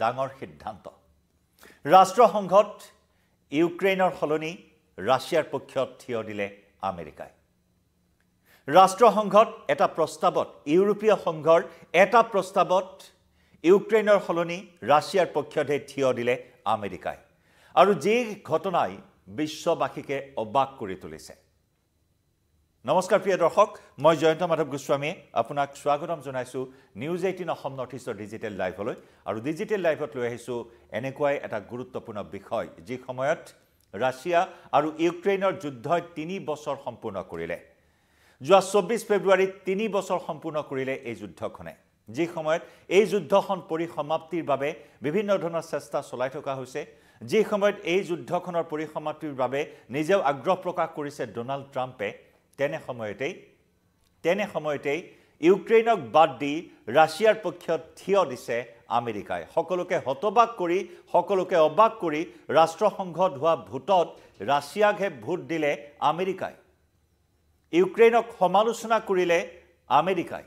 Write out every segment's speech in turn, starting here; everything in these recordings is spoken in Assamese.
ডাঙৰ সিদ্ধান্ত ৰাষ্ট্ৰসংঘত ইউক্ৰেইনৰ সলনি ৰাছিয়াৰ পক্ষত থিয় দিলে আমেৰিকাই ৰাষ্ট্ৰসংঘত এটা প্ৰস্তাৱত ইউৰোপীয় সংঘৰ এটা প্ৰস্তাৱত ইউক্ৰেইনৰ সলনি ৰাছিয়াৰ পক্ষতে থিয় দিলে আমেৰিকাই আৰু যি ঘটনাই বিশ্ববাসীকে অবাক কৰি তুলিছে নমস্কাৰ প্ৰিয় দৰ্শক মই জয়ন্ত মাধৱ গোস্বামী আপোনাক স্বাগতম জনাইছো নিউজ 18 অসম নৰ্থ ইষ্টৰ ডিজিটেল লাইভলৈ আৰু ডিজিটেল লাইভত লৈ আহিছো এনেকুৱাই এটা গুৰুত্বপূৰ্ণ বিষয় যি সময়ত ৰাছিয়া আৰু ইউক্ৰেইনৰ যুদ্ধই 3 বছৰ সম্পূৰ্ণ কৰিলে যোৱা 24 ফেব্ৰুৱাৰীত 3 বছৰ সম্পূৰ্ণ কৰিলে এই যুদ্ধখনে যি সময়ত এই যুদ্ধখন পৰিসমাপ্তিৰ বাবে বিভিন্ন ধৰণৰ চেষ্টা চলাই থকা হৈছে যি সময়ত এই যুদ্ধখনৰ পৰিসমাপ্তিৰ বাবে নিজেও আগ্ৰহ প্ৰকাশ কৰিছে ডোনাল্ড ট্ৰাম্পে তেনে সময়তেই ইউক্ৰেইনক বাদ দি ৰাছিয়াৰ পক্ষত থিয় দিছে আমেৰিকাই সকলোকে হতবাক কৰি সকলোকে অবাক কৰি ৰাষ্ট্ৰসংঘত হোৱা ভোটত ৰাছিয়াকহে ভোট দিলে আমেৰিকাই ইউক্ৰেইনক সমালোচনা কৰিলে আমেৰিকাই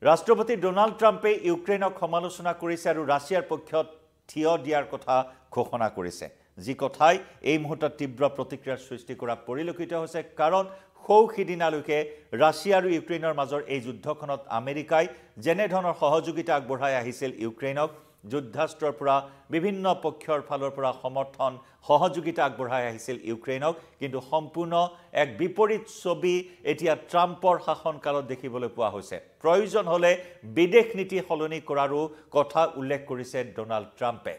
ৰাষ্ট্ৰপতি ডোনাল্ড ট্ৰাম্পে ইউক্ৰেইনক সমালোচনা কৰিছে আৰু ৰাছিয়াৰ পক্ষত থিয় দিয়াৰ কথা ঘোষণা কৰিছে যি কথাই এই মুহূৰ্তত তীব্ৰ প্ৰতিক্ৰিয়াৰ সৃষ্টি কৰা পৰিলক্ষিত হৈছে কাৰণ সৌখিদিনালৈকে ৰাছিয়া আৰু ইউক্ৰেইনৰ মাজৰ এই যুদ্ধখনত আমেৰিকাই যেনে ধৰণৰ সহযোগিতা আগবঢ়াই আহিছিল ইউক্ৰেইনক যুদ্ধাস্ত্ৰৰ পৰা বিভিন্ন পক্ষৰ ফালৰ পৰা সমৰ্থন সহযোগিতা আগবঢ়াই আহিছিল ইউক্ৰেইনক কিন্তু সম্পূৰ্ণ এক বিপৰীত ছবি এতিয়া ট্ৰাম্পৰ শাসনকালত দেখিবলৈ পোৱা হৈছে প্ৰয়োজন হলে বিদেশ নীতি সলনি কৰাৰো কথা উল্লেখ কৰিছে ডোনাল্ড ট্ৰাম্পে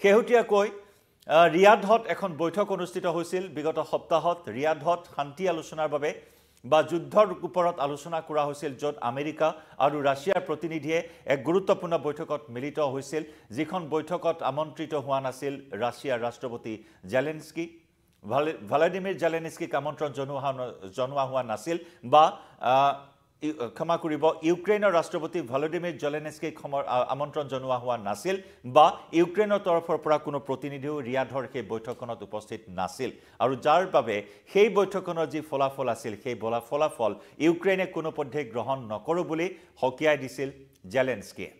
শেহতীয়াকৈ ৰিয়াধত এখন বৈঠক অনুষ্ঠিত হৈছিল বিগত সপ্তাহত ৰিয়াধত শান্তি আলোচনাৰ বাবে বা যুদ্ধৰ ওপৰত আলোচনা কৰা হৈছিল য'ত আমেৰিকা আৰু ৰাছিয়াৰ প্ৰতিনিধিয়ে এক গুৰুত্বপূৰ্ণ বৈঠকত মিলিত হৈছিল যিখন বৈঠকত আমন্ত্ৰিত হোৱা নাছিল ৰাছিয়াৰ ৰাষ্ট্ৰপতি জেলেনস্কি ভ্লাদিমিৰ জেলেনস্কিক আমন্ত্ৰণ জনোৱা হোৱা নাছিল বা ক্ষমা কৰিব ইউক্ৰেইনৰ ৰাষ্ট্ৰপতি ভ্লাদিমিৰ জেলেনস্কিক আমন্ত্ৰণ জনোৱা হোৱা নাছিল বা ইউক্ৰেইনৰ তৰফৰ পৰা কোনো প্ৰতিনিধিও ৰিয়াধৰ সেই বৈঠকখনত উপস্থিত নাছিল আৰু যাৰ বাবে সেই বৈঠকখনৰ যি ফলাফল আছিল সেই ফলাফল ইউক্ৰেইনে কোনো পধ্যে গ্ৰহণ নকৰো বুলি হকিয়াই দিছিল জেলেনস্কিয়ে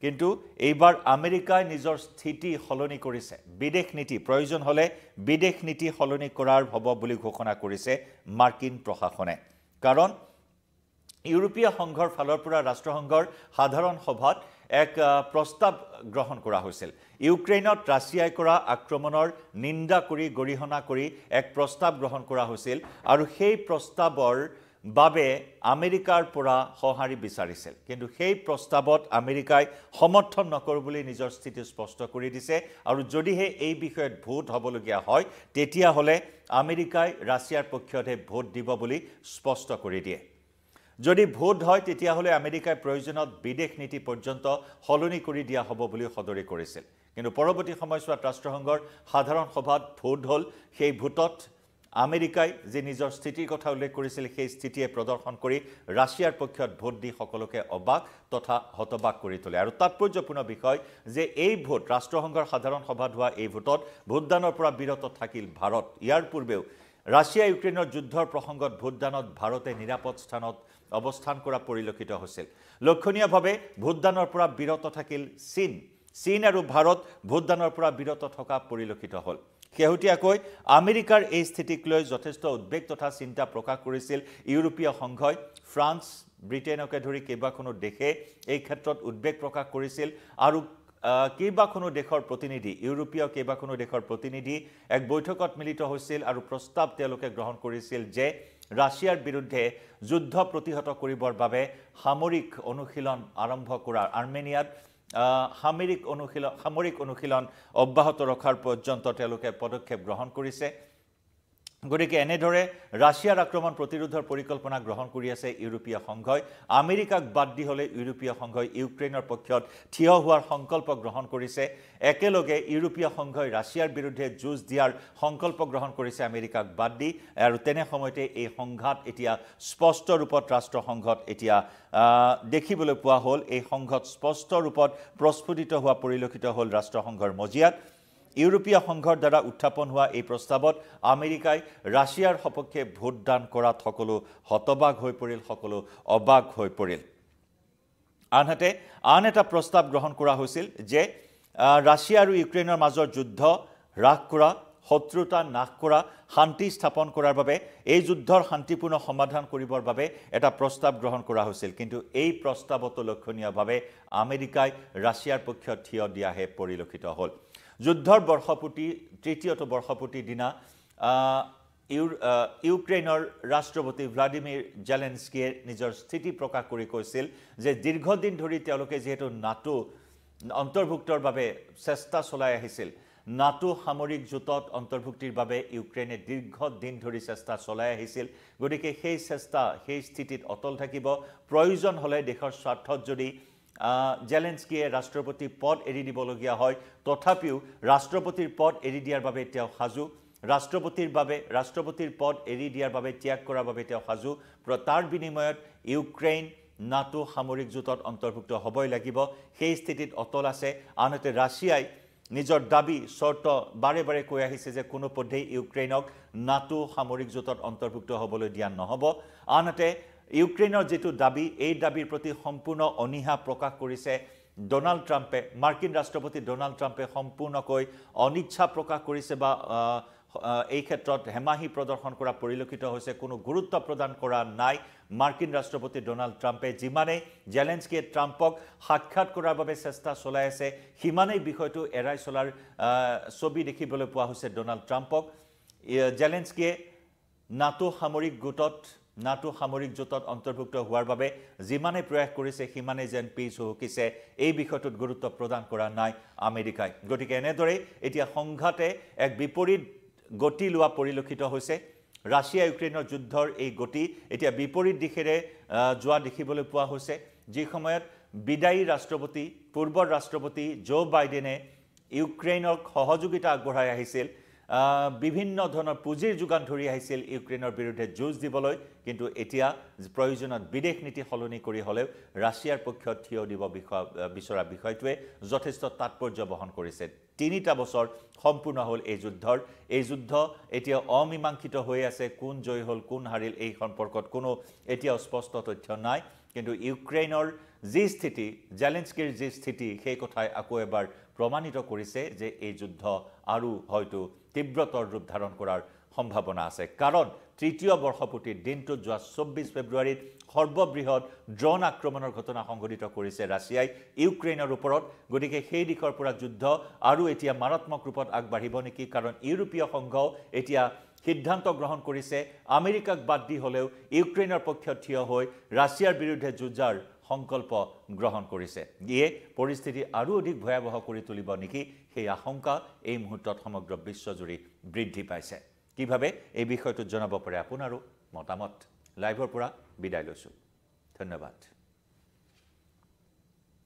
কিন্তু এইবাৰ আমেৰিকাই নিজৰ স্থিতি সলনি কৰিছে বিদেশ নীতি প্ৰয়োজন হলে বিদেশ নীতি সলনি কৰাৰ হ'ব বুলি ঘোষণা কৰিছে মাৰ্কিন প্ৰশাসনে কাৰণ ইউৰোপীয় সংঘৰ ফালৰ পৰা ৰাষ্ট্ৰসংঘৰ সাধাৰণ সভাত এক প্ৰস্তাৱ গ্ৰহণ কৰা হৈছিল ইউক্ৰেইনত ৰাছিয়াই কৰা আক্ৰমণৰ নিন্দা কৰি গৰিহণা কৰি এক প্ৰস্তাৱ গ্ৰহণ কৰা হৈছিল আৰু সেই প্ৰস্তাৱৰ বাবে আমেৰিকাৰ পৰা সঁহাৰি বিচাৰিছিল কিন্তু সেই প্ৰস্তাৱত আমেৰিকাই সমৰ্থন নকৰো বুলি নিজৰ স্থিতি স্পষ্ট কৰি দিছে আৰু যদিহে এই বিষয়ত ভোট হ'বলগীয়া হয় তেতিয়া হলে আমেৰিকাই ৰাছিয়াৰ পক্ষতে ভোট দিব বুলি স্পষ্ট কৰি দিয়ে যদি ভোট হয় তেতিয়া হলে আমেৰিকাই প্ৰয়োজনত বিদেশ নীতি পৰ্যন্ত সলনি কৰি দিয়া হ'ব বুলি সদৰি কৰিছিল কিন্তু পৰৱৰ্তী সময়ছোৱাত ৰাষ্ট্ৰসংঘৰ সাধাৰণ সভাত ভোট হ'ল সেই ভোটত আমেৰিকাই যে নিজৰ স্থিতিৰ কথা উল্লেখ কৰিছিল সেই স্থিতিয়ে প্ৰদৰ্শন কৰি ৰাছিয়াৰ পক্ষত ভোট দি সকলোকে অবাক তথা হতবাক কৰি তোলে আৰু তাৎপৰ্যপূৰ্ণ বিষয় যে এই ভোট ৰাষ্ট্ৰসংঘৰ সাধাৰণ সভাত হোৱা এই ভোটত ভোটদানৰ পৰা বিৰত থাকিল ভাৰত ইয়াৰ পূৰ্বেও ৰাছিয়া ইউক্ৰেইনৰ যুদ্ধৰ প্ৰসংগত ভোটদানত ভাৰতে নিৰাপদ স্থানত অৱস্থান কৰা পৰিলক্ষিত হৈছিল লক্ষণীয়ভাৱে ভোটদানৰ পৰা বিৰত থাকিল চীন আৰু ভাৰত ভোটদানৰ পৰা বিৰত থকা পৰিলক্ষিত হ'ল শেহতীয়াকৈ আমেৰিকাৰ এই স্থিতিক লৈ যথেষ্ট উদ্বেগ তথা চিন্তা প্ৰকাশ কৰিছিল ইউৰোপীয় সংঘই ফ্ৰান্স ব্ৰিটেইনকে ধৰি কেইবাখনো দেশে এই ক্ষেত্ৰত উদ্বেগ প্ৰকাশ কৰিছিল আৰু কেইবাখনো দেশৰ প্ৰতিনিধি ইউৰোপীয় কেইবাখনো দেশৰ প্ৰতিনিধি এক বৈঠকত মিলিত হৈছিল আৰু প্ৰস্তাৱ তেওঁলোকে গ্ৰহণ কৰিছিল যে ৰাছিয়াৰ বিৰুদ্ধে যুদ্ধ প্ৰতিহত কৰিবৰ বাবে সামৰিক অনুশীলন আৰম্ভ কৰাৰ আৰ্মেনিয়াত সামৰিক অনুশীলন অব্যাহত ৰখাৰ পৰ্যন্ত তেওঁলোকে পদক্ষেপ গ্ৰহণ কৰিছে গতিকে এনেদৰে ৰাছিয়াৰ আক্ৰমণ প্ৰতিৰোধৰ পৰিকল্পনা গ্ৰহণ কৰি আছে ইউৰোপীয় সংঘই আমেৰিকাক বাদ দি হলে ইউৰোপীয় সংঘই ইউক্ৰেইনৰ পক্ষত থিয় হোৱাৰ সংকল্প গ্ৰহণ কৰিছে একেলগে ইউৰোপীয় সংঘই ৰাছিয়াৰ বিৰুদ্ধে যুঁজ দিয়াৰ সংকল্প গ্ৰহণ কৰিছে আমেৰিকাক বাদ দি আৰু তেনে সময়তে এই সংঘাত এতিয়া স্পষ্ট ৰূপত ৰাষ্ট্ৰসংঘত এতিয়া দেখিবলৈ পোৱা হ'ল এই সংঘত স্পষ্ট ৰূপত প্ৰস্ফুটিত হোৱা পৰিলক্ষিত হ'ল ৰাষ্ট্ৰসংঘৰ মজিয়াত ইউৰোপীয় সংঘৰ দ্বাৰা উত্থাপন হোৱা এই প্ৰস্তাৱত আমেৰিকাই ৰাছিয়াৰ সপক্ষে ভোটদান কৰাত সকলো হতবাক হৈ পৰিল সকলো অবাক হৈ পৰিল আনহাতে আন এটা প্ৰস্তাৱ গ্ৰহণ কৰা হৈছিল যে ৰাছিয়া আৰু ইউক্ৰেইনৰ মাজৰ যুদ্ধ হ্ৰাস কৰা, শত্ৰুতা নাশ কৰা, শান্তি স্থাপন কৰাৰ বাবে, এই যুদ্ধৰ শান্তিপূৰ্ণ সমাধান কৰিবৰ বাবে এটা প্ৰস্তাৱ গ্ৰহণ কৰা হৈছিল। কিন্তু এই প্ৰস্তাৱতো লক্ষণীয়ভাৱে আমেৰিকাই ৰাছিয়াৰ পক্ষত থিয় দিয়াহে পৰিলক্ষিত হ'ল। যুদ্ধৰ বৰ্ষপূৰ্তি, তৃতীয়টো বৰ্ষপূৰ্তিৰ দিনা ইউক্ৰেইনৰ ৰাষ্ট্ৰপতি ভ্লাডিমিৰ জেলেনস্কিয়ে নিজৰ স্থিতি প্ৰকাশ কৰি কৈছিল যে দীৰ্ঘদিন ধৰি তেওঁলোকে যিহেতু নাটো অন্তৰ্ভুক্তৰ বাবে চেষ্টা চলাই আহিছিল, নাটো সামৰিক জোঁটত অন্তৰ্ভুক্তিৰ বাবে ইউক্ৰেইনে দীৰ্ঘদিন ধৰি চেষ্টা চলাই আহিছিল। গতিকে সেই চেষ্টা, সেই স্থিতিত অটল থাকিব। প্ৰয়োজন হ'লে দেশৰ স্বাৰ্থত যদি জেলেনস্কিয়ে ৰাষ্ট্ৰপতি পদ এৰি দিবলগীয়া হয়, তথাপিও ৰাষ্ট্ৰপতিৰ পদ এৰি দিয়াৰ বাবে তেওঁ সাজু। ৰাষ্ট্ৰপতিৰ পদ এৰি দিয়াৰ বাবে, ত্যাগ কৰাৰ বাবে তেওঁ সাজু। তাৰ বিনিময়ত ইউক্ৰেইন নাটো সামৰিক জোঁটত অন্তৰ্ভুক্ত হ'বই লাগিব, সেই স্থিতিত অটল আছে। আনহাতে ৰাছিয়াই নিজৰ দাবী চৰ্ত বাৰে বাৰে কৈ আহিছে যে কোনোপধ্যেই ইউক্ৰেইনক নাটো সামৰিক জোঁটত অন্তৰ্ভুক্ত হ'বলৈ দিয়া নহ'ব। আনহাতে ইউক্ৰেইনৰ যিটো দাবী, এই দাবীৰ প্ৰতি সম্পূৰ্ণ অনীহা প্ৰকাশ কৰিছে ডোনাল্ড ট্ৰাম্পে। মাৰ্কিন ৰাষ্ট্ৰপতি ডোনাল্ড ট্ৰাম্পে সম্পূৰ্ণকৈ অনিচ্ছা প্ৰকাশ কৰিছে বা এই ক্ষেত্ৰত হেমাহি প্ৰদৰ্শন কৰা পৰিলক্ষিত হৈছে। কোনো গুৰুত্ব প্ৰদান কৰা নাই মাৰ্কিন ৰাষ্ট্ৰপতি ডোনাল্ড ট্ৰাম্পে। যিমানেই জেলেনস্কিয়ে ট্ৰাম্পক সাক্ষাৎ কৰাৰ বাবে চেষ্টা চলাই আছে, সিমানেই বিষয়টো এৰাই চলাৰ ছবি দেখিবলৈ পোৱা হৈছে ডোনাল্ড ট্ৰাম্পক। জেলেনস্কিয়ে নাটো সামৰিক জোঁটত অন্তৰ্ভুক্ত হোৱাৰ বাবে যিমানে প্ৰয়াস কৰিছে, সিমানেই যেন পিছ হুকিছে। এই বিষয়টোত গুৰুত্ব প্ৰদান কৰা নাই আমেৰিকাই। গতিকে এনেদৰেই এতিয়া সংঘাতে এক বিপৰীত গতি লোৱা পৰিলক্ষিত হৈছে। ৰাছিয়া ইউক্ৰেইনৰ যুদ্ধৰ এই গতি এতিয়া বিপৰীত দিশেৰে যোৱা দেখিবলৈ পোৱা হৈছে। যি সময়ত বিদায়ী ৰাষ্ট্ৰপতি, পূৰ্বৰ ৰাষ্ট্ৰপতি জো বাইডেনে ইউক্ৰেইনক সহযোগিতা আগবঢ়াই আহিছিল, বিভিন্ন ধৰণৰ পুঁজিৰ যোগান ধৰি আহিছিল ইউক্ৰেইনৰ বিৰুদ্ধে যুঁজ দিবলৈ, কিন্তু এতিয়া প্ৰয়োজনত বিদেশ নীতি সলনি কৰি হ'লেও ৰাছিয়াৰ পক্ষত থিয় দিব বিচৰা বিষয়টোৱে যথেষ্ট তাৎপৰ্য বহন কৰিছে। ৩টা বছৰ সম্পূৰ্ণ হ'ল এই যুদ্ধৰ। এই যুদ্ধ এতিয়া অমীমাংসিত হৈ আছে। কোন জয় হ'ল, কোন হাৰিল, এই সম্পৰ্কত কোনো এতিয়াও স্পষ্ট তথ্য নাই। কিন্তু ইউক্ৰেইনৰ যি স্থিতি, জেলেনস্কিৰ যি স্থিতি, সেই কথাই আকৌ এবাৰ প্ৰমাণিত কৰিছে যে এই যুদ্ধ আৰু হয়তো তীব্ৰতৰ ৰূপ ধাৰণ কৰাৰ সম্ভাৱনা আছে। কাৰণ তৃতীয় বৰ্ষপূৰ্তিৰ দিনটোত যোৱা ২৪ ফেব্ৰুৱাৰীত সৰ্ববৃহৎ ড্ৰোন আক্ৰমণৰ ঘটনা সংঘটিত কৰিছে ৰাছিয়াই ইউক্ৰেইনৰ ওপৰত। গতিকে সেই দিশৰ পৰা যুদ্ধ আৰু এতিয়া মাৰাত্মক ৰূপত আগবাঢ়িব নেকি? কাৰণ ইউৰোপীয় সংঘ এতিয়া সিদ্ধান্ত গ্ৰহণ কৰিছে আমেৰিকাক বাদ দি হ'লেও ইউক্ৰেইনৰ পক্ষত থিয় হৈ ৰাছিয়াৰ বিৰুদ্ধে যুঁজাৰ সংকল্প গ্ৰহণ কৰিছে। ইয়ে পৰিস্থিতি আৰু অধিক ভয়াৱহ কৰি তুলিব নেকি? সেই আশংকা এই মুহূৰ্তত সমগ্ৰ বিশ্বজুৰি বৃদ্ধি পাইছে। কিভাৱে এই বিষয়টোত জনাব পাৰে আপোনাৰো মতামত। লাইভৰ পৰা বিদায় লৈছোঁ। ধন্যবাদ।